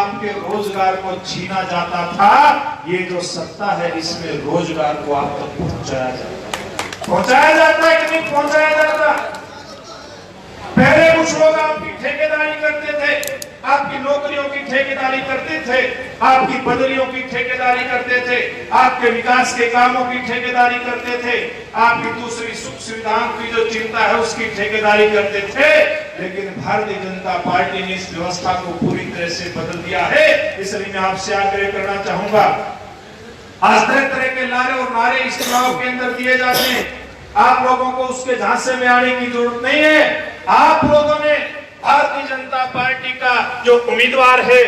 आपके रोजगार को छीना जाता था, ये जो सत्ता है इसमें रोजगार को आप तक पहुंचाया जाता है कि नहीं पहुंचाया जाता? पहले कुछ लोग आपकी ठेकेदारी करते थे, आपकी नौकरियों की ठेकेदारी करते थे, आपकी बदलियों की ठेकेदारी करते थे, आपके विकास के कामों की ठेकेदारी करते थे, आपकी दूसरी सुख सुविधाओं की जो चिंता है उसकी ठेकेदारी करते थे। लेकिन भारतीय जनता पार्टी ने इस व्यवस्था को पूरी तरह से बदल दिया है। इसलिए मैं आपसे आग्रह करना चाहूंगा, आज तरह तरह के लारे और नारे इस चुनाव के अंदर दिए जाते हैं, आप लोगों को उसके झांसे में आने की जरूरत नहीं है। आप लोगों ने भारतीय जनता पार्टी का जो उम्मीदवार है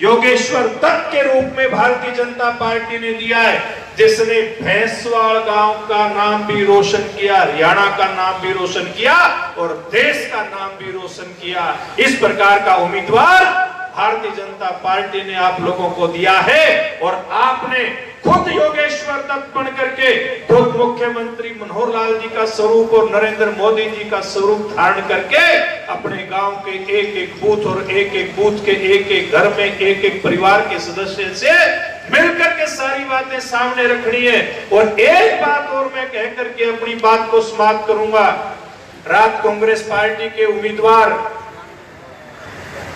योगेश्वर दत्त के रूप में भारतीय जनता पार्टी ने दिया है, जिसने भैंसवाड़ गांव का नाम भी रोशन किया, हरियाणा का नाम भी रोशन किया और देश का नाम भी रोशन किया। इस प्रकार का उम्मीदवार भारतीय जनता पार्टी ने आप लोगों को दिया है और आपने खुद योगेश्वर दत्त बन करके खुद मुख्यमंत्री मनोहर लाल जी का स्वरूप और नरेंद्र मोदी जी का स्वरूप धारण करके अपने गांव के एक एक बूथ और एक एक बूथ के एक एक घर में एक एक परिवार के सदस्य से मिलकर के सारी बातें सामने रखनी है। और एक बात और मैं कह करके अपनी बात को समाप्त करूंगा। रात कांग्रेस पार्टी के उम्मीदवार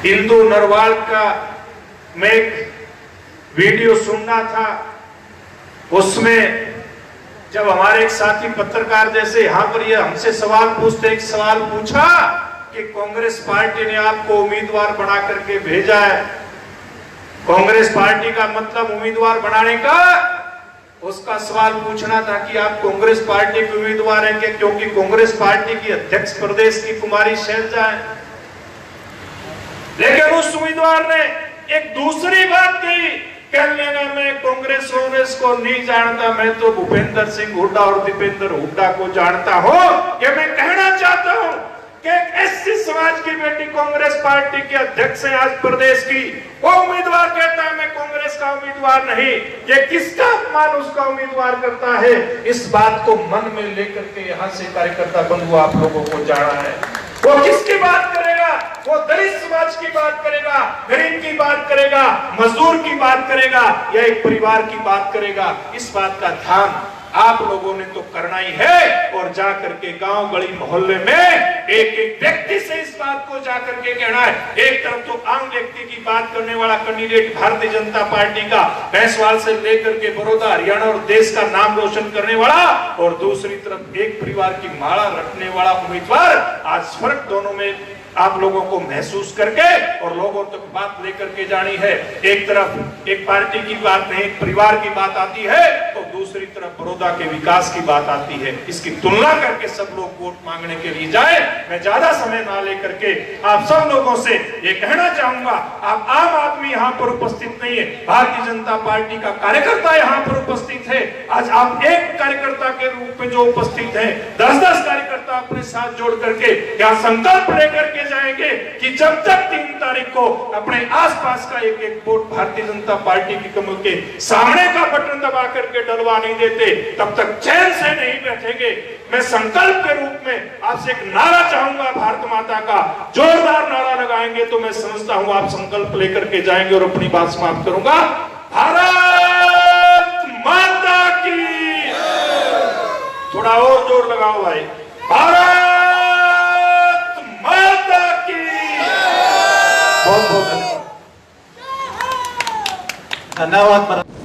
इंदु नरवाल का मैं एक वीडियो सुनना था, उसमें जब हमारे एक साथी पत्रकार जैसे यहाँ पर ये हमसे सवाल पूछते, एक सवाल पूछा कि कांग्रेस पार्टी ने आपको उम्मीदवार बना करके भेजा है, कांग्रेस पार्टी का मतलब उम्मीदवार बनाने का, उसका सवाल पूछना था कि आप कांग्रेस पार्टी के उम्मीदवार हैं क्या? क्योंकि कांग्रेस पार्टी की अध्यक्ष प्रदेश की कुमारी शैलजा है। लेकिन उस उम्मीदवार ने एक दूसरी बात कही, कहने लगा मैं कांग्रेस को नहीं जानता, मैं तो भूपेंद्र सिंह हुड्डा और दीपेंद्र हुड्डा को जानता हूं। ये मैं कहना चाहता हूं कि एक एससी समाज की बेटी कांग्रेस पार्टी के अध्यक्ष है आज प्रदेश की, वो उम्मीदवार कहता है मैं कांग्रेस का उम्मीदवार नहीं। ये किसका अपमान उसका उम्मीदवार करता है? इस बात को मन में लेकर के यहाँ से कार्यकर्ता बंधु आप लोगों को जाना है। वो किसकी बात करेगा? वो दलित समाज की बात करेगा, गरीब की बात करेगा, मजदूर की बात करेगा या एक परिवार की बात करेगा? इस बात का ध्यान आप लोगों ने तो करना ही है और जाकर के गांव गली मोहल्ले में एक एक व्यक्ति से इस बात को जाकर के कहना है। एक तरफ तो आम व्यक्ति की बात करने वाला कैंडिडेट भारतीय जनता पार्टी का भैंसवाल से लेकर के बड़ौदा, हरियाणा और देश का नाम रोशन करने वाला, और दूसरी तरफ एक परिवार की माला रखने वाला उम्मीदवार। आज फर्क दोनों में आप लोगों को महसूस करके और लोगों तक बात लेकर के जानी है। एक तरफ एक पार्टी की बात नहीं, एक परिवार की बात आती है, तो दूसरी तरफ बड़ौदा के विकास की बात आती है। इसकी तुलना करके सब लोग वोट मांगने के लिए जाए। मैं ज्यादा समय ना लेकर के आप सब लोगों से ये कहना चाहूंगा, आप आम आदमी यहाँ पर उपस्थित नहीं है, भारतीय जनता पार्टी का कार्यकर्ता यहाँ पर उपस्थित है। आज आप एक कार्यकर्ता के रूप में जो उपस्थित है, 10-10 कार्यकर्ता अपने साथ जोड़ करके क्या संकल्प लेकर के जाएंगे कि जब तक 3 तारीख को अपने आसपास का एक एक वोट भारतीय जनता पार्टी की कमल के सामने का बटन दबा करके डलवा नहीं देते, तब तक चैन से नहीं बैठेंगे। मैं संकल्प के रूप में आपसे एक नारा चाहूंगा, भारत माता का जोरदार नारा लगाएंगे तो मैं समझता हूं आप संकल्प लेकर के जाएंगे। और अपनी बात समाप्त करूंगा, भारत माता की, थोड़ा और जोर लगाओ भाई, भारत माता की। बहुत बहुत धन्यवाद।